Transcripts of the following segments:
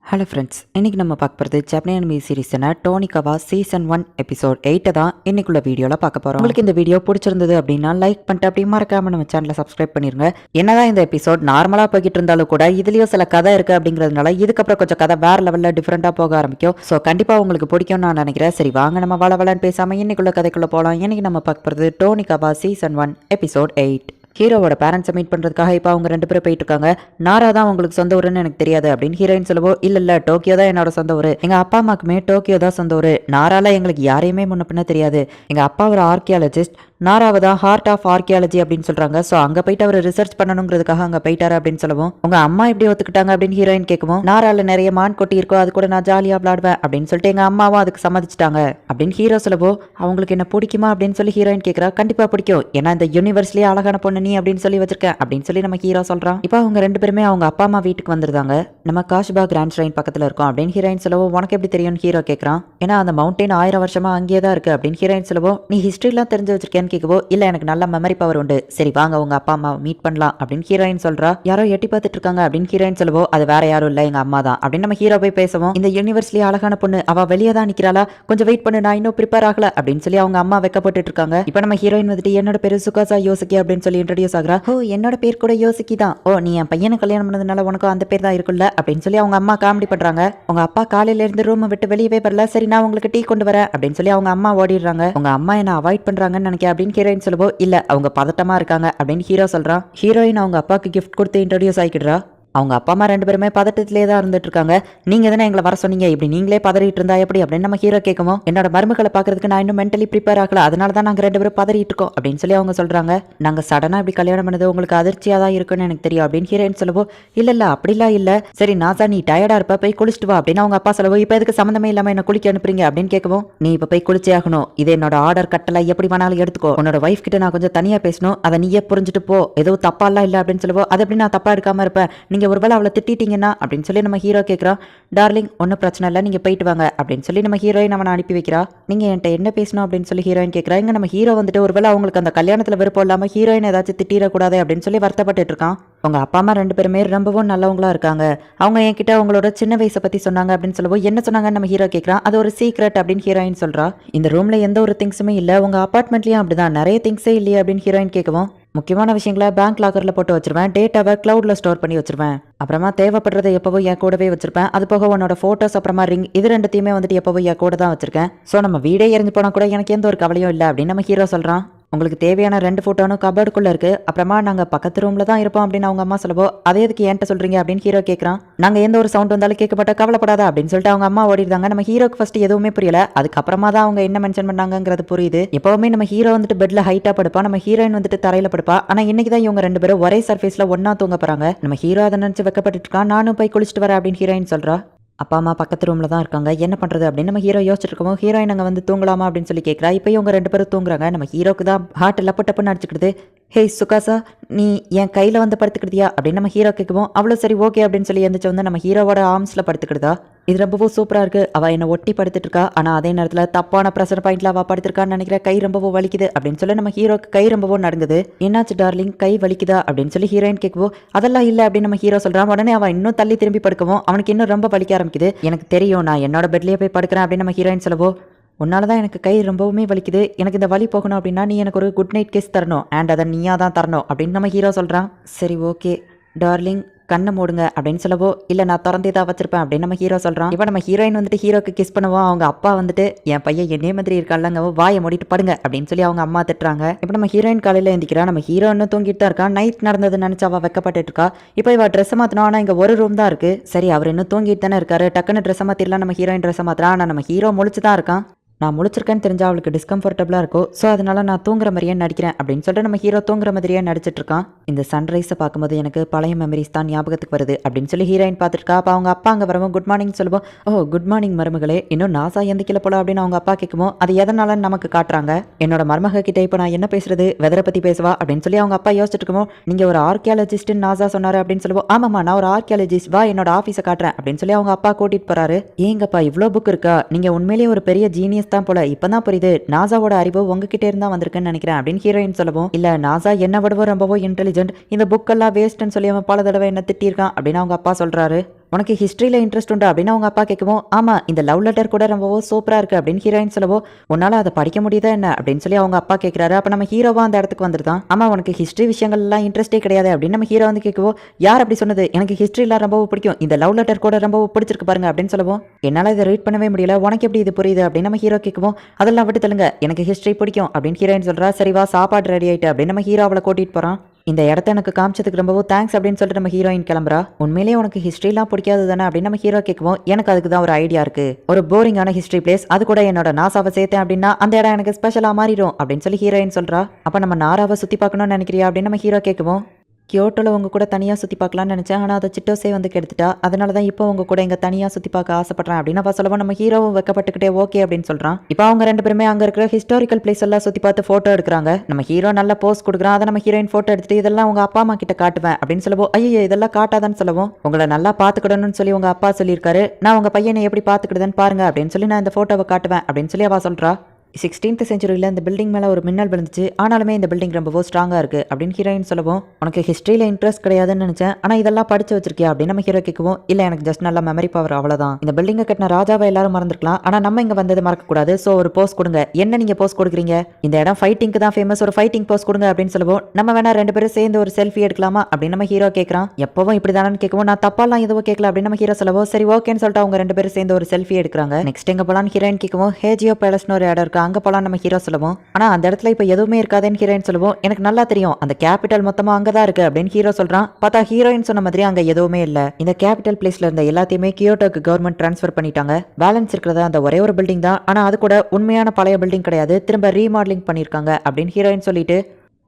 Hello friends, இன்றைக்கி நம்ம பார்க்க போகிறது ஜப்பனி அனிமி சீரிஸான டோனிகவா சீசன் 1 எபிசோட் 8 தான் இன்னைக்குள்ள வீடியோவில் பார்க்க போகிறோம். உங்களுக்கு இந்த வீடியோ பிடிச்சிருந்தது அப்படின்னா லைக் பண்ணிட்டு அப்படியே மறக்காம நம்ம சேனலை சப்ஸ்கிரைப் பண்ணிருங்க. என்னதான் இந்த எபிசோட் நார்மலாக போய்கிட்டு இருந்தாலும் கூட இதுலேயும் சில கதை இருக்குது அப்படிங்கிறதுனால இதுக்கப்புறம் கொஞ்சம் கதை வேறு லெவலில் டிஃப்ரெண்ட்டாக போக ஆரம்பிக்கும். ஸோ கண்டிப்பாக உங்களுக்கு பிடிக்கும்னு நான் நினைக்கிறேன். சரி வாங்க நம்ம வளவலன்னு பேசாமல் இன்னைக்குள்ள கதைக்குள்ளே போகலாம். இன்றைக்கி நம்ம பார்க்க போகிறது டோனிகவா சீசன் 1 எபிசோட் 8. ஹீரோவோட பேரண்ட்ஸை மீட் பண்ணுறதுக்காக இப்போ அவங்க 2 பேரும் போயிட்டு இருக்காங்க. நாரா தான் உங்களுக்கு சொந்த ஊருன்னு எனக்கு தெரியாது அப்படின்னு ஹீரோயின் சொல்லவோ, இல்லை டோக்கியோ தான் என்னோட சொந்த ஊர், எங்கள் அப்பா அம்மாக்குமே டோக்கியோ தான் சொந்த ஊர், நாரால எங்களுக்கு யாரையுமே முன்ன பின்ன தெரியாது, எங்கள் அப்பா ஒரு ஆர்கியாலஜிஸ்ட், நாராவை தான் ஹார்ட் ஆஃப் ஆர்கியாலஜி அப்படின்னு சொல்கிறாங்க. ஸோ அங்கே போயிட்டு அவர் ரிசர்ச் பண்ணணுங்கிறதுக்காக அங்கே போயிட்டாரு அப்படின்னு சொல்லவும், உங்கள் அம்மா எப்படி ஒத்துக்கிட்டாங்க அப்படின்னு ஹீரோயின் கேட்கவும், நாரால நிறைய மான் கொட்டி இருக்கோ அது கூட நான் ஜாலியாக விளாடுவேன் அப்படின்னு சொல்லிட்டு எங்கள் அம்மாவும் அதுக்கு சம்மதிச்சிட்டாங்க அப்படின்னு ஹீரோ சொல்லவோ, அவங்களுக்கு என்ன பிடிக்குமா அப்படின்னு சொல்லி ஹீரோயின் கேட்குறா. கண்டிப்பாக பிடிக்கும், ஏன்னா இந்த யூனிவர்ஸ்லேயே அழகான பொண்ணு நீ அப்படின்னு சொல்லி வச்சிருக்கேன் அப்படின்னு சொல்லி நம்ம ஹீரோ சொல்கிறான். இப்போ அவங்க 2 பேருமே அவங்க அப்பா அம்மா வீட்டுக்கு வந்துருந்தாங்க. நம்ம காஷ்பா கிராண்ட் ஷ்ரைன் பக்கத்தில் இருக்கோம் அப்படின்னு ஹீரோயின் சொல்லவோ, உனக்கு எப்படி தெரியும்னு ஹீரோ கேட்குறான். ஏன்னா அந்த மவுண்டைன் 1000 வருஷமா அங்கேயே தான் இருக்கு அப்படின்னு ஹீரோயின் சொல்லவோ, நீ ஹிஸ்ட்ரிலாம் தெரிஞ்சு வச்சிருக்கேன்னு கேட்கவோ, இல்லை எனக்கு நல்ல மெமரி பவர் உண்டு, சரி வாங்க உங்க அப்பா அம்மா மீட் பண்ணலாம் அப்படின்னு ஹீரோயின் சொல்றா. யாரோ எட்டி பார்த்துட்டு இருக்காங்க அப்படின்னு ஹீரோயின் சொல்லவோ, அது வேற யாரும் இல்லை எங்க அம்மா தான் அப்படின்னு நம்ம ஹீரோ போய் பேசவும், இந்த யூனிவர்ஸ்லயே அழகான பொண்ணு அவ வெளியே தான் நிக்கிறாளா, கொஞ்சம் வெயிட் பண்ணு நான் இன்னும் ப்ரிப்பேர் ஆகல அப்படின்னு சொல்லி அவங்க அம்மா வெக்கப்பட்டு இருக்காங்க. இப்போ நம்ம ஹீரோயின் வந்துட்டு என்னோட பேரு சுகாசா யோசிக்கி அப்படின்னு சொல்லி இன்ட்ரோடியூஸ் ஆகுறா. ஓ என்னோட பேர் கூட யோசிக்கி தான், ஓ நீ என் பையனை கல்யாணம் பண்ணதுனால உனக்கும் அந்த பேர் தான் இருக்குல்ல அப்படின்னு சொல்லி அவங்க அம்மா காமெடி பண்றாங்க. உங்க அப்பா காலையில இருந்து ரூம் விட்டு வெளியவே வரல, சரி நான் உங்களுக்கு டீ கொண்டு வரேன் அப்படின்னு சொல்லி அவங்க அம்மா ஓடிடுறாங்க. உங்க அம்மா என்ன அவாய்ட் பண்றாங்கன்னு நினைக்கிறேன் அப்படின்னு ஹீரோயின் சொல்லவோ, இல்ல அவங்க பதட்டமா இருக்காங்க அப்படின்னு ஹீரோ சொல்றான். ஹீரோயின் அவங்க அப்பாவுக்கு கிஃப்ட் கொடுத்து இன்ட்ரோடியூஸ் ஆகிடுறா. அவங்க அப்பா அம்மா 2 பேருமே பதட்டத்திலே தான் இருந்துட்டு இருக்காங்க. நீங்க தானே எங்களை வர சொன்னீங்க, இப்படி நீங்களே பதறிட்டு இருந்தா எப்படி அப்படின்னு நம்ம ஹீரோ கேட்கவும், என்னோட மருமகளை பாக்குறதுக்கு நான் இன்னும் மென்டலி ப்ரிப்பேர் ஆகல, அதனால தான் நாங்க 2 பேரும் பதறிட்டு இருக்கோம் அப்படின்னு சொல்லி அவங்க சொல்றாங்க. நாங்க சடனா இப்படி கல்யாணம் பண்ணது உங்களுக்கு அதிர்ச்சியா தான் இருக்குன்னு எனக்கு தெரியும் அப்படின்னு ஹீரோயின் சொல்லவோ, இல்ல அப்படிலாம் இல்ல, சரி நாசா நீ டயர்டா இருப்ப போய் குளிச்சுட்டு வா அப்படின்னு அவங்க அப்பா சொல்லவோ, இப்ப எதுக்கு சம்மந்தமே இல்லாம என்ன குளிக்க அனுப்புறீங்க அப்படின்னு கேட்கவும், நீ இப்ப போய் குளிச்சே ஆகணும், இது என்னோட ஆர்டர் கட்டளை, எப்படி வேணாலும் எடுத்துக்கோ, உன்னோட வைஃப் கிட்ட நான் கொஞ்சம் தனியா பேசணும், அதை நீயே புரிஞ்சுட்டு போ, ஏதோ தப்பாலாம் இல்ல அப்படின்னு சொல்லவோ, அது எப்படி நான் தப்பா எடுக்காம இருப்பேன், நீங்க ஒருவேளை அவளை திட்டி அப்படின்னு சொல்லி நம்ம ஹீரோ கேட்குறோம். டார்லிங் ஒன்றும் பிரச்சனை இல்லை, நீங்க போயிட்டு வாங்க அப்படின்னு சொல்லி நம்ம ஹீரோயின் அவனை அனுப்பி வைக்கிறா. நீங்க என்கிட்ட என்ன பேசணும் அப்படின்னு சொல்லி ஹீரோயின் கேட்குறா. இங்க நம்ம ஹீரோ வந்துட்டு ஒருவேளை அவங்களுக்கு அந்த கல்யாணத்துல விருப்பம் இல்லாம ஹீரோயின் ஏதாச்சும் திட்டிடக்கூடாது அப்படின்னு சொல்லி வருத்தப்பட்டு இருக்கான். உங்க அப்பா அம்மா 2 பேருமே ரொம்பவும் நல்லவங்களா இருக்காங்க, அவங்க என்கிட்ட அவங்களோட சின்ன வயசை பத்தி சொன்னாங்க அப்படின்னு சொல்லவும், என்ன சொன்னாங்கன்னு நம்ம ஹீரோ கேட்குறான். அது ஒரு சீக்ரெட் அப்படின்னு ஹீரோயின் சொல்றா. இந்த ரூம்ல எந்த ஒரு திங்ஸுமே இல்லை, உங்க அபார்ட்மெண்ட்லயும் அப்படிதான் நிறைய திங்ஸே இல்லையே அப்படின்னு ஹீரோயின் கேட்கவும், முக்கியமான விஷயங்களை பேங்க் லாக்கரில் போட்டு வச்சிருவேன், டேட்டாவை கிளவுட்ல ஸ்டோர் பண்ணி வச்சிருவேன், அப்புறமா தேவைப்படுறதை எப்பவும் என் கூடவே வச்சிருப்பேன், அது போக உன்னோட ஃபோட்டோஸ் அப்புறமா ரிங் இது 2த்தையுமே வந்துட்டு எப்பவும் என் கூட தான் வச்சிருக்கேன், ஸோ நம்ம வீடே எரிஞ்சு போனால் கூட எனக்கு எந்த ஒரு கவலையும் இல்லை அப்படின்னு நம்ம ஹீரோ சொல்கிறான். உங்களுக்கு தேவையான 2 ஃபோட்டோனும் கபோர்டுக்குள்ள இருக்கு, அப்புறமா நாங்கள் பக்கத்து ரூம்ல தான் இருப்போம் அப்படின்னு அவங்க அம்மா சொல்லவோ, அதே எதுக்கு என்கிட்ட சொல்றீங்க அப்படின்னு ஹீரோ கேட்குறான். நாங்கள் எந்த ஒரு சவுண்ட் வந்தாலும் கேட்கப்பட்ட கவலைப்படாதா அப்படின்னு சொல்லிட்டு அவங்க அம்மா ஓடிடுறாங்க. நம்ம ஹீரோக்கு ஃபர்ஸ்ட் எதுவுமே புரியல, அதுக்கப்புறமா தான் அவங்க என்ன மென்ஷன் பண்ணாங்கிறது புரியுது. எப்பவுமே நம்ம ஹீரோ வந்துட்டு பெட்ல ஹைட்டா படுப்பா, நம்ம ஹீரோயின் வந்துட்டு தரையில படுப்பா, ஆனா இன்னைக்கு தான் இவங்க 2 பேரும் ஒரே சர்ஃபேஸ்ல ஒன்னா தூங்க போறாங்க. நம்ம ஹீரோ அதை நினைச்சு வெக்கப்பட்டு இருக்கான். நானும் போய் குளிச்சுட்டு வரேன் அப்படின்னு ஹீரோயின் சொல்றா. அப்பா அம்மா பக்கத்து ரூமில் தான் இருக்காங்க, என்ன பண்ணுறது அப்படின்னு நம்ம ஹீரோ யோசிச்சிருக்கோம். ஹீரோயின் அங்கே வந்து தூங்கலாமா அப்படின்னு சொல்லி கேட்குறா. இப்போ இவங்க 2 பேரும் தூங்குறாங்க. நம்ம ஹீரோக்கு தான் ஹார்ட் லப்பு டப்புன்னு அடிச்சுக்கிடுது. ஹே சுகாசா நீ என் கையில் வந்து படுத்துக்கிட்டியா அப்படின்னு நம்ம ஹீரோ கேட்கவும், அவ்வளோ சரி ஓகே அப்படின்னு சொல்லி எந்திரிச்சு வந்து நம்ம ஹீரோவோட ஆர்ம்ஸில் படுத்துக்கிடுதா. இது ரொம்பவும் சூப்பராக இருக்குது, அவள் என்னை ஒட்டி படுத்துட்டு இருக்கா, ஆனால் அதே நேரத்தில் தப்பான ப்ரெஷர் பாயிண்ட்ல அவள் படுத்திருக்கான்னு நினைக்கிறேன், கை ரொம்பவும் வலிக்குது அப்படின்னு சொல்லி நம்ம ஹீரோக்கு கை ரொம்பவும் நடங்குது. என்னாச்சு டார்லிங் கை வலிக்குதா அப்படின்னு சொல்லி ஹீரோயின் கேட்கவும், அதெல்லாம் இல்லை அப்படின்னு நம்ம ஹீரோ சொல்கிறான். உடனே அவன் இன்னும் தள்ளி திரும்பி படுக்கவும் அவனுக்கு இன்னும் ரொம்ப வலிக்க ஆரம்பிக்குது. எனக்கு தெரியும், நான் என்னோட பெட்லேயே போய் படுக்கிறேன் அப்படின்னு நம்ம ஹீரோயின் சொல்லவோ, உன்னால தான் எனக்கு கை ரொம்பவுமே வலிக்குது, எனக்கு இந்த வலி போகணும் அப்படின்னா நீ எனக்கு ஒரு குட் நைட் கிஸ் தரணும், அண்ட் அதை நீயா தான் தரணும் அப்படின்னு நம்ம ஹீரோ சொல்கிறான். சரி ஓகே டார்லிங் கண்ணை மூடுங்க அப்படின்னு சொல்லவோ, இல்லை நான் திறந்தே தான் வச்சிருப்பேன் அப்படின்னு நம்ம ஹீரோ சொல்கிறான். இப்போ நம்ம ஹீரோயின் வந்துட்டு ஹீரோக்கு கிஸ் பண்ணுவோம். அவங்க அப்பா வந்துட்டு என் பையன் என்னே மாதிரி இருக்காங்க, வாயை மூடிட்டு படுங்க அப்படின்னு சொல்லி அவங்க அம்மா திட்டுறாங்க. இப்போ நம்ம ஹீரோயின் காலையில் எழுந்திக்கிறா. நம்ம ஹீரோ இன்னும் தூங்கிட்டு தான் இருக்கான். நைட் நடந்தது நினச்சி அவள் வெக்கப்பட்டு இருக்கா. இப்போ இவ ட்ரெஸ் மாற்றணும், ஆனால் இங்கே ஒரு ரூம் தான் இருக்கு. சரி அவர் இன்னும் தூங்கிட்டு தானே இருக்காரு, டக்குன்னு ட்ரெஸ் மாற்றிடலாம். நம்ம ஹீரோயின் ட்ரெஸ் மாத்திரா, ஆனால் நம்ம ஹீரோ முழிச்சு தான் இருக்கான். நான் முழிச்சிருக்கேன்னு தெரிஞ்சா அவளுக்கு டிஸ்கம்ஃபர்டபுளாக இருக்கும், ஸோ அதனால நான் தூங்குற மாதிரியே நடிக்கிறேன் அப்படின்னு சொல்லிட்டு நம்ம ஹீரோ தூங்குற மாதிரியே நடிச்சிட்டு இருக்கான். இந்த சன்ரைஸை பார்க்கும்போது எனக்கு பழைய மெமரிஸ் தான் ஞாபகத்துக்கு வருது அப்படின்னு சொல்லி ஹீரோயின் பார்த்துருக்கா. அப்போ அவங்க அப்பா அங்கே வரவும் குட் மார்னிங் சொல்லுவோம். ஓ குட் மார்னிங் மருமகளே, இன்னும் நாசா எந்திக்கல போல அப்படின்னு அவங்க அப்பா கேட்குமோ, அது எதனால நமக்கு காட்டுறாங்க. என்னோட மருமக கிட்ட இப்போ நான் என்ன பேசுறது, வெதரை பற்றி பேசுவா அப்படின்னு சொல்லி அவங்க அப்பா யோசிச்சுட்டு இருக்கோம். நீங்கள் ஒரு ஆர்கியாலஜிஸ்ட் நாசா சொன்னார் அப்படின்னு சொல்லுவோம். ஆமாம்மா நான் ஒரு ஆர்கியாலஜிஸ்ட், வா என்னோட ஆஃபீஸை காட்டுறேன் அப்படின்னு சொல்லி அவங்க அப்பா கூட்டிட்டு போறாரு. ஏங்கப்பா இவ்வளோ புக் இருக்கா, நீங்கள் உண்மையிலேயே ஒரு பெரிய ஜீனியஸ் தான் போல, இப்போ தான் புரியுது, நாசாவோட அறிவு உங்ககிட்ட இருந்தா வந்திருக்குன்னு நினைக்கிறேன் அப்படின்னு ஹீரோயின் சொல்லவும், இல்ல நாசா என்ன விடவோ ரொம்பவோ இன்டெலிஜென்ட், இந்த புக் எல்லாம் வேஸ்ட்னு சொல்லி அவன் பல தடவை என்ன திட்டிருக்கான் அப்படின்னு அவங்க அப்பா சொல்றாரு. உனக்கு ஹிஸ்ட்ரியில் இன்ட்ரெஸ்ட் உண்டு அப்படின்னு அவங்க அப்பா கேட்கவும், ஆமா இந்த லவ் லெட்டர் கூட ரொம்பவோ சூப்பராக இருக்குது அப்படின்னு ஹீரோயின் சொல்லவோ, உன்னால் அதை படிக்க முடியுதா என்ன அப்படின்னு சொல்லி அவங்க அப்பா கேட்குறாரு. அப்போ நம்ம ஹீரோவா அந்த இடத்துக்கு வந்துருதான். ஆமா உனக்கு ஹிஸ்ட்ரி விஷயங்கள்லாம் இன்ட்ரெஸ்டே கிடையாது அப்படின்னு நம்ம ஹீரோ வந்து கேட்கவோ, யார் அப்படி சொன்னது, எனக்கு ஹிஸ்ட்ரிலாம் ரொம்ப பிடிக்கும், இந்த லவ் லெட்டர் கூட ரொம்ப பிடிச்சிருக்கு பாருங்க அப்படின்னு சொல்லவும், என்னால் இதை ரீட் பண்ணவே முடியல, உனக்கு எப்படி இது புரியுது அப்படின்னு நம்ம ஹீரோ கேட்கவும், அதெல்லாம் விட்டு தள்ளுங்க, எனக்கு ஹிஸ்ட்ரி பிடிக்கும் அப்படின்னு ஹீரோயின் சொல்றா. சரிவா சாப்பாடு ரெடி ஆயிட்டு அப்படின்னு நம்ம ஹீரோ அவளை கூட்டிட்டு போறான். இந்த இடத்த எனக்கு காமிச்சதுக்கு ரொம்பவும் தேங்க்ஸ் அப்படின்னு சொல்லிட்டு நம்ம ஹீரோயின் கிளம்புறா. உண்மையிலேயே உனக்கு ஹிஸ்ட்ரிலாம் பிடிக்காது தானே அப்படின்னு நம்ம ஹீரோ கேட்கவும், எனக்கு அதுக்கு தான் ஒரு ஐடியா இருக்கு, ஒரு போரிங்கான ஹிஸ்ட்ரி பிளேஸ், அது கூட என்னோட நாசாவை சேர்த்தேன் அப்படின்னா அந்த இடம் எனக்கு ஸ்பெஷலாக மாறிடும் அப்படின்னு சொல்லி ஹீரோயின் சொல்றா. அப்போ நம்ம நாராவை சுற்றி பார்க்கணும்னு நினைக்கிறியா அப்படின்னு நம்ம ஹீரோ கேட்கவும், கியோட்டோவில் உங்க கூட தனியாக சுற்றி பார்க்கலான்னு நினச்சேன், ஆனால் அதை சிட்டோஸே வந்து கெடுத்துட்டா, அதனால தான் இப்போ உங்க கூட இங்கே தனியாக சுற்றி பார்க்க ஆசைப்படுறேன் அப்படின்னு அவள் சொல்லவும், நம்ம ஹீரோவும் வைக்கப்பட்டுக்கிட்டே ஓகே அப்படின்னு சொல்கிறான். இப்போ அவங்க ரெண்டு பேருமே அங்கே இருக்கிற ஹிஸ்டாரிக்கல் பிளேஸ் எல்லாம் சுற்றி பார்த்து ஃபோட்டோ எடுக்கிறாங்க. நம்ம ஹீரோ நல்ல போஸ்ட் கொடுக்குறான். அதை நம்ம ஹீரோயின் ஃபோட்டோ எடுத்துட்டு இதெல்லாம் உங்க அப்பா அம்மா கிட்ட காட்டுவேன் அப்படின்னு சொல்லவும், ஐயோ இதெல்லாம் காட்டாதான்னு சொல்லவும், உங்களை நல்லா பார்த்துக்கிடணும்னு சொல்லி உங்க அப்பா சொல்லியிருக்காரு, நான் உங்க பையனை எப்படி பார்த்துக்கிடுதுன்னு பாருங்க அப்படின்னு சொல்லி நான் இந்த ஃபோட்டோவை காட்டுவேன் அப்படின்னு சொல்லி அவள் சொல்கிறா. 16th செஞ்சுரியில் இந்த பில்டிங் மேலே ஒரு மின்னல் விழுந்துச்சு, ஆனாலுமே இந்த பில்டிங் ரொம்பவோ ஸ்ட்ராங்காக இருக்குது அப்படின்னு ஹீரோயின் சொல்லவும், உனக்கு ஹிஸ்ட்ரியில் இன்ட்ரெஸ்ட் கிடையாதுன்னு நினச்சேன், ஆனால் இதெல்லாம் படிச்சு வச்சிருக்கியா அப்படின்னு நம்ம ஹீரோ கேட்கவும், இல்லை எனக்கு ஜஸ்ட் நல்ல மெமரி பவர் அவ்வளோதான், இந்த பில்டிங்கை கட்டின ராஜாவை எல்லாரும் மறந்துருக்கலாம், ஆனால் நம்ம இங்கே வந்தது மறக்கக்கூடாது, ஸோ ஒரு போஸ்ட் கொடுங்க, என்ன நீங்கள் போஸ்ட் கொடுக்குறீங்க, இந்த இடம் ஃபைட்டிங்க்கு தான் ஃபேமஸ், ஒரு ஃபைட்டிங் போஸ்ட் கொடுங்க அப்படின்னு சொல்லவும், நம்ம வேணா ரெண்டு பேரும் சேர்ந்து ஒரு செல்ஃபி எடுக்கலாமா அப்படின்னு நம்ம ஹீரோ கேட்குறான். எப்பவும் இப்படி தானு கேட்கவும், நான் தப்பாலாம் எதுவும் கேட்கல அப்படின்னு நம்ம ஹீரோ சொல்லவும், சரி ஓகேன்னு சொல்லிட்டு அவங்க ரெண்டு பேரும் சேர்ந்து ஒரு செல்ஃபி எடுக்கிறாங்க. நெக்ஸ்ட் எங்கே போகலான்னு ஹீரோயின் கேட்கவும், ஹேஜியோ பேலஸ்னு ஒரு இடம் இருக்கு, அங்கே போகலாம் நம்ம ஹீரோ சொல்லுவோம். ஆனா அந்த இடத்துல இப்ப எதுவுமே இருக்காதுன்னு ஹீரோயின் சொல்லுவோம். எனக்கு நல்லா தெரியும், அந்த கேபிட்டல் மொத்தமா அங்கதான் இருக்கு அப்படின்னு ஹீரோ சொல்றான். பார்த்தா ஹீரோயின் சொன்ன மாதிரி அங்க எதுவுமே இல்ல. இந்த கேபிட்டல் பிளேஸ்ல இருந்த எல்லாத்தையுமே கியோட்டோக்கு கவர்மெண்ட் டிரான்ஸ்ஃபர் பண்ணிட்டாங்க. பேலன்ஸ் இருக்கிறதா அந்த ஒரே ஒரு பில்டிங் தான். ஆனா அது கூட உண்மையான பழைய பில்டிங் கிடையாது, திரும்ப ரீமாடலிங் பண்ணிருக்காங்க அப்படின்னு ஹீரோயின் சொல்லிட்டு,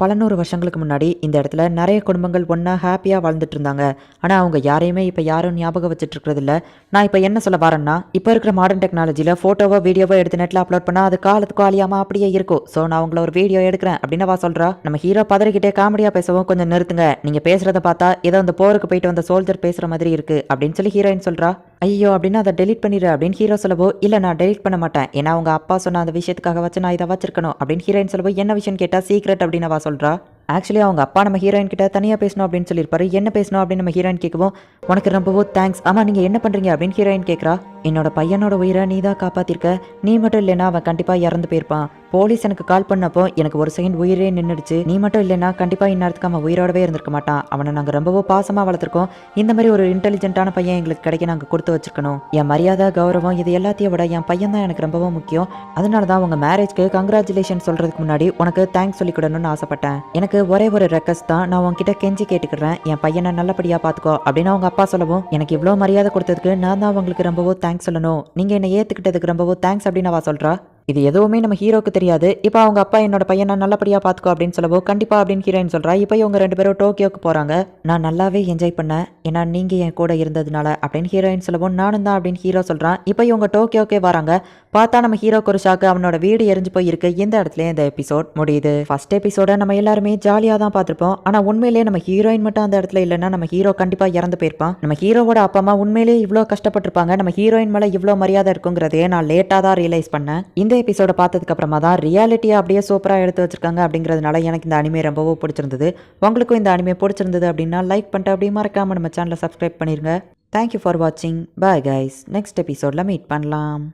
பல நூறு வருஷங்களுக்கு முன்னாடி இந்த இடத்துல நிறைய குடும்பங்கள் ஒன்றா ஹாப்பியாக வாழ்ந்துட்டு இருந்தாங்க. ஆனால் அவங்க யாரையுமே இப்போ யாரும் ஞாபகம் வச்சுட்டு இருக்கிறது இல்லை. நான் இப்போ என்ன சொல்ல வரேன்னா, இப்போ இருக்கிற மாடர்ன் டெக்னாலஜியில் ஃபோட்டோவோ வீடியோவோ எடுத்து நெட்டில் அப்லோட் பண்ணால் அது காலத்துக்கு அழியாமல் அப்படியே இருக்கும். ஸோ நான் உங்களை ஒரு வீடியோ எடுக்கிறேன் அப்படின்னு அவ சொல்கிறா. நம்ம ஹீரோ பதறிக்கிட்டே காமெடியாக பேசவும், கொஞ்சம் நிறுத்துங்க, நீங்கள் பேசுகிறத பார்த்தா ஏதோ அந்த போருக்கு போயிட்டு வந்த சோல்ஜர் பேசுகிற மாதிரி இருக்குது அப்படின்னு சொல்லி ஹீரோயின் சொல்கிறா. ஐயோ அப்படின்னு அதை டெலிட் பண்ணிடு அப்படின்னு ஹீரோ சொல்லவோ, இல்லை நான் டெலிட் பண்ண மாட்டேன், ஏன்னா அவங்க அப்பா சொன்ன அந்த விஷயத்துக்காக வச்சு நான் இதை வச்சிருக்கணும் அப்படின்னு ஹீரோயின் சொல்லவோ, என்ன விஷயம் கேட்டால் சீக்ரெட் அப்படின்னு அவ சொல்கிறா. ஆக்சுவலி அவங்க அப்பா நம்ம ஹீரோயின் கிட்ட தனியாக பேசணும் அப்படின்னு சொல்லியிருப்பாரு. என்ன பேசணும் அப்படின்னு நம்ம ஹீரோயின் கேட்கவும், உனக்கு ரொம்பவோ தேங்க்ஸ், ஆமாம் நீங்கள் என்ன பண்ணுறீங்க அப்படின்னு ஹீரோயின் கேட்குறா. என்னோட பையனோட உயிரை நீ தான் காப்பாற்றிருக்க, நீ மட்டும் இல்லைன்னா அவன் கண்டிப்பாக இறந்து போயிருப்பான். போலீஸ் எனக்கு கால் பண்ணப்போ எனக்கு ஒரு செகண்ட் உயிரே நின்றுடுச்சு, நீ மட்டும் இல்லைன்னா கண்டிப்பாக இந்நேரத்துக்கு அவன் உயிரோடவே இருந்திருக்க மாட்டான். அவனை நாங்கள் ரொம்பவோ பாசமாக வளர்த்துருக்கோம். இந்த மாதிரி ஒரு இன்டெலிஜென்ட்டான பையன் எங்களுக்கு கிடைக்க நாங்கள் கொடுத்து வச்சிருக்கணும். என் மரியாதை கௌரவம் இது எல்லாத்தையும் விட என் பையன் தான் எனக்கு ரொம்பவும் முக்கியம். அதனால தான் உங்கள் மேரேஜ்க்கு கங்க்ராச்சுலேஷன் சொல்கிறதுக்கு முன்னாடி உனக்கு தேங்க்ஸ் சொல்லிக்கிடணும்னு ஆசைப்பட்டேன். எனக்கு ஒரே ஒரு ரெக்வஸ்ட் தான், நான் உங்ககிட்ட கெஞ்சி கேட்டுக்கிறேன், என் பையனை நல்லபடியாக பார்த்துக்கோ அப்படின்னு அவங்க அப்பா சொல்லவும், எனக்கு இவ்வளோ மரியாதை கொடுத்ததுக்கு நான் தான் அவங்களுக்கு ரொம்பவோ தேங்க்ஸ் சொல்லணும், நீங்கள் என்னை ஏற்றுக்கிட்டதுக்கு ரொம்பவோ தேங்க்ஸ் அப்படின்னு அவ சொல்கிறா. இது எதுவுமே நம்ம ஹீரோக்கு தெரியாது. இப்போ அவங்க அப்பா என்னோட பையனை நல்லபடியாக பார்த்துக்கோ அப்படின்னு சொல்லவோ, கண்டிப்பாக அப்படின்னு ஹீரோயின் சொல்கிறா. இப்போ இவங்க ரெண்டு பேரும் டோக்கியோக்கு போகிறாங்க. நான் நல்லாவே என்ஜாய் பண்ணேன், ஏன்னா நீங்கள் என் கூட இருந்ததுனால அப்படின்னு ஹீரோயின் சொல்லவும், நானும் தான் அப்படின்னு ஹீரோ சொல்கிறான். இப்போ இவங்க டோக்கியோக்கே வராங்க. பார்த்தா நம்ம ஹீரோக்கு ஒரு ஷாக்கு, அவனோட வீடு எரிஞ்சு போயிருக்கு. இந்த இடத்துல இந்த எபிசோட் முடியுது. ஃபர்ஸ்ட் எபிசோட நம்ம எல்லாருமே ஜாலியாக தான் பார்த்துருப்போம். ஆனால் உண்மையிலேயே நம்ம ஹீரோயின் மட்டும் அந்த இடத்துல இல்லைன்னா நம்ம ஹீரோ கண்டிப்பாக இறந்து போயிருப்பான். நம்ம ஹீரோவோட அப்பா அம்மா உண்மையிலேயே இவ்வளோ கஷ்டப்பட்டிருப்பாங்க. நம்ம ஹீரோயின் மேலே இவ்வளோ மரியாதை இருக்குங்கிறதையே நான் லேட்டாக தான் ரியலைஸ் பண்ணேன். இந்த எபிசோட பார்த்ததுக்கு அப்புறமா தான் ரியாலிட்டியை அப்படியே சூப்பராக எடுத்து வச்சிருக்காங்க. அப்படிங்கிறதுனால எனக்கு இந்த அனிமே ரொம்பவும் பிடிச்சிருந்தது. உங்களுக்கும் இந்த அனிமே பிடிச்சிருந்தது அப்படின்னா லைக் பண்ணிட்டு அப்படியே மறக்காம நம்ம சேனலை சப்ஸ்கிரைப் பண்ணிருங்க. தேங்க்யூ ஃபார் வாட்சிங். Bye guys. நெக்ஸ்ட் எபிசோடில் மீட் பண்ணலாம்.